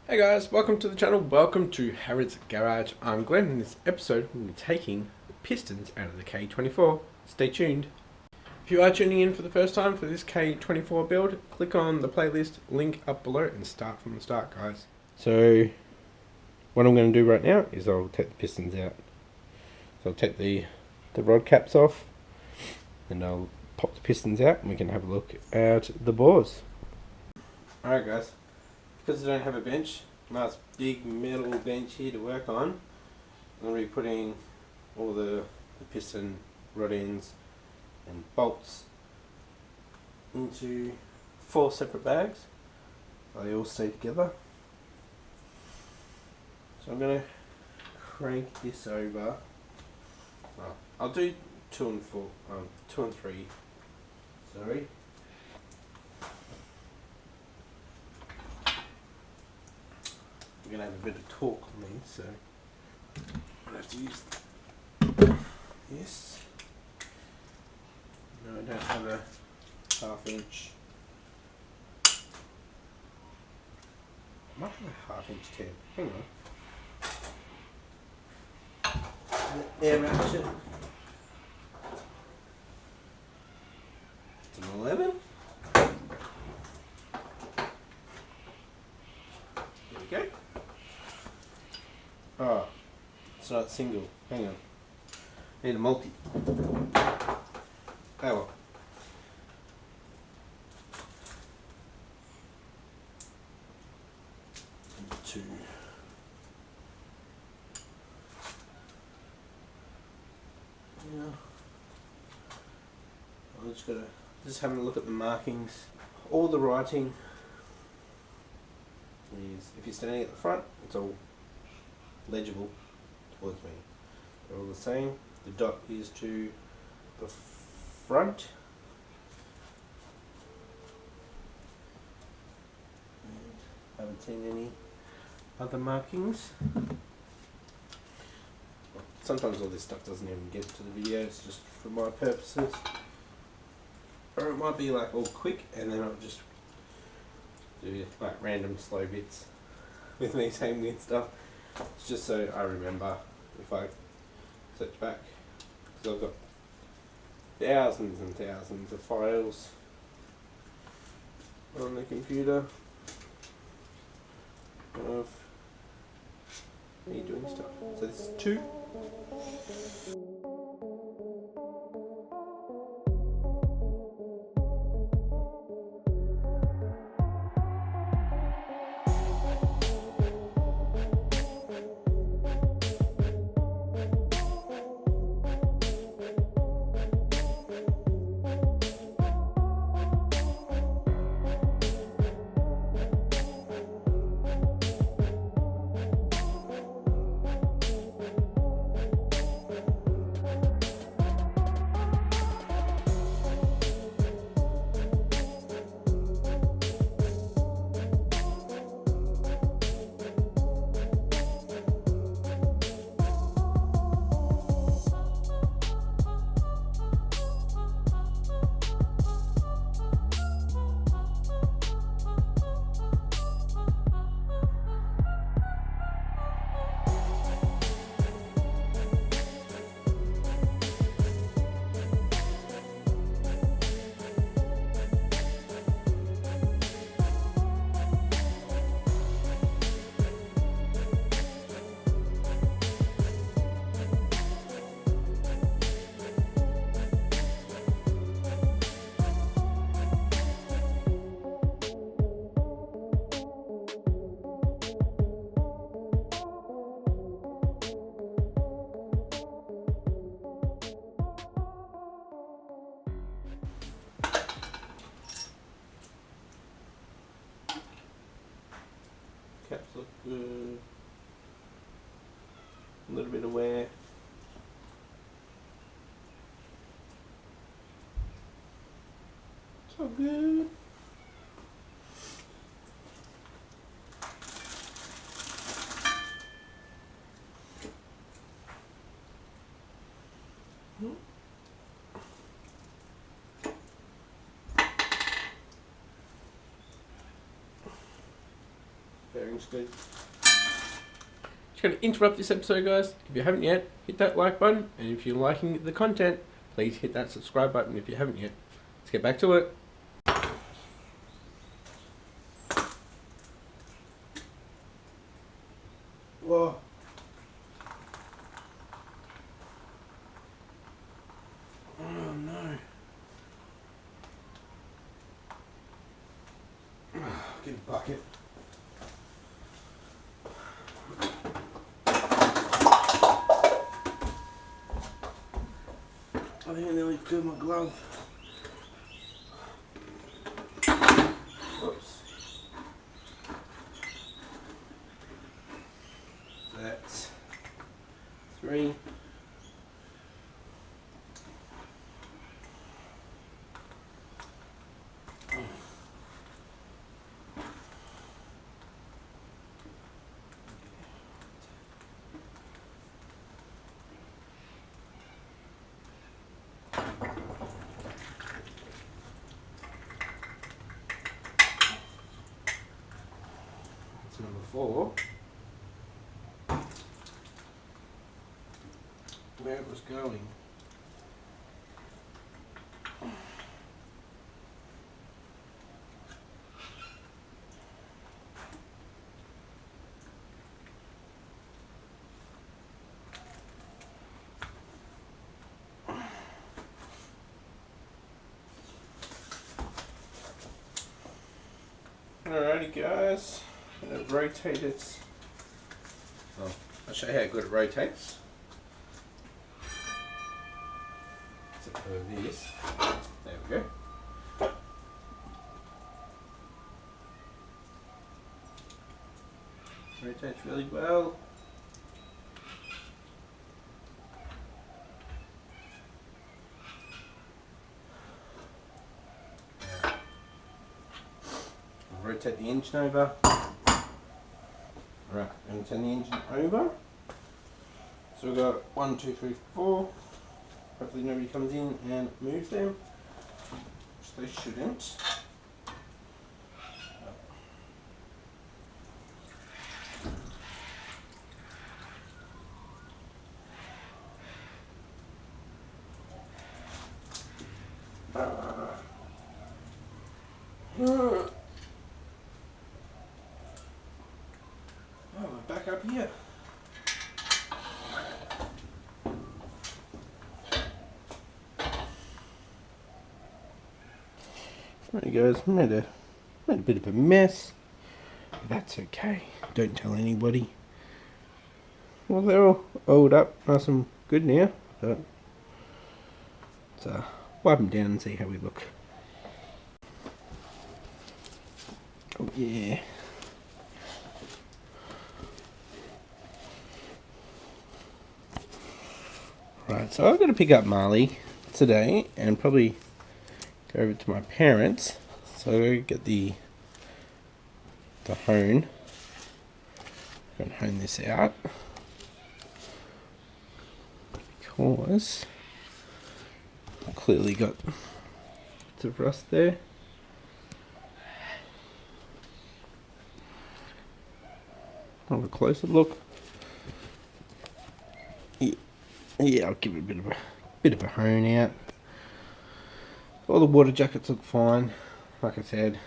Hey guys, welcome to the channel, welcome to Harrod's Garage. I'm Glenn. In this episode we'll be taking the Pistons out of the K24. Stay tuned. If you are tuning in for the first time for this K24 build, click on the playlist link up below and start from the start, guys. So what I'm going to do right now is I'll take the Pistons out. So I'll take the rod caps off and I'll pop the Pistons out and we can have a look at the bores. Alright guys, because I don't have a bench, nice big metal bench here to work on, I'm going to be putting all the piston rod ends and bolts into 4 separate bags. They all stay together. So I'm going to crank this over. Well, I'll do 2 and 3. Sorry. I'm going to have a bit of torque on these, so I'll have to use this. No, I don't have a 1/2 inch. I might have a 1/2 inch tab. Hang on. Air ratchet. It's an 11. There we go. Oh, it's not single. Hang on. Need a multi. Oh well. Number 2. Yeah. I'm just having a look at the markings. All the writing is, if you're standing at the front, it's all legible towards me. They're all the same. The dot is to the front. And haven't seen any other markings. Sometimes all this stuff doesn't even get to the video, it's just for my purposes. Or it might be like all quick and then I'll just do like random slow bits with me saying weird stuff. It's just so I remember if I search back, because I've got thousands and thousands of files on the computer of me doing stuff. So this is 2. Caps look good. A little bit of wear. It's all good. Bearing instead. Just going to interrupt this episode, guys. If you haven't yet, hit that like button, and if you're liking the content, please hit that subscribe button if you haven't yet. Let's get back to it. Whoa. Oh no. Get a bucket. I think I nearly filled my glove. Whoops. That's 3. Number 4, where it was going. Alrighty guys, I'm going to rotate it. Oh, I'll show you how good it rotates. Except for this. There we go. Rotates really well. Rotate the engine over. Alright, I'm going to turn the engine over. So we've got 1, 2, 3, 4. Hopefully nobody comes in and moves them, which they shouldn't. Oh, we're back up here. There you guys, made a bit of a mess. That's okay. Don't tell anybody. Well, they're all oiled up, nice and good now. But let's wipe them down and see how we look. Oh yeah. Right, so I've got to pick up Marley today and probably go over to my parents. So I'll get the hone. I'm going to hone this out because I've clearly got bits of rust there. Have a closer look. Yeah, I'll give it a bit of a hone out. All the water jackets look fine. Like I said,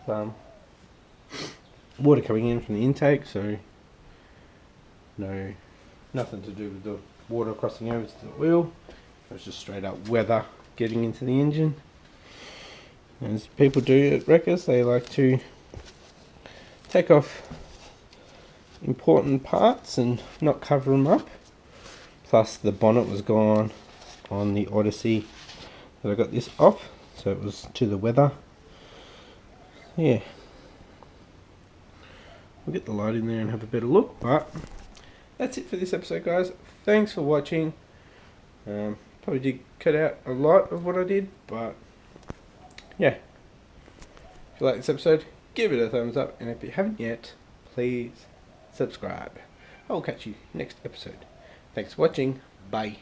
water coming in from the intake, so nothing to do with the water crossing over to the wheel. It was just straight up weather getting into the engine. As people do at wreckers, they like to take off important parts and not cover them up. Plus the bonnet was gone on the Odyssey that I got this off, so it was to the weather. Yeah, we'll get the light in there and have a better look. But that's it for this episode, guys. Thanks for watching. Probably did cut out a lot of what I did, but yeah, if you like this episode, give it a thumbs up, and if you haven't yet, please subscribe. I'll catch you next episode. Thanks for watching. Bye.